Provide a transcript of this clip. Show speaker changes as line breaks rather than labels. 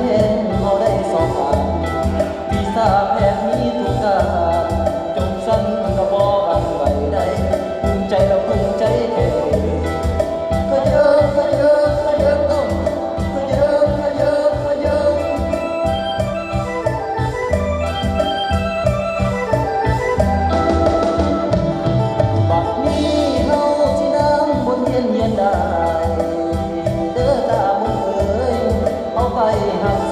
เห็นเขาได้สองทางปีศาจแผ่มีทุกการจงสั้นกระบอกอันไหวได้ภูมิใจเราภูมิใจแค่ขยเยิมขยเยิมขยเยิมต้องขยเยิมขยเยิมขยเยิมบัดนี้เฮาสิน้ำบนเทียนเย็นได้เด้อตามุนเอ๋ยเอาไปหัก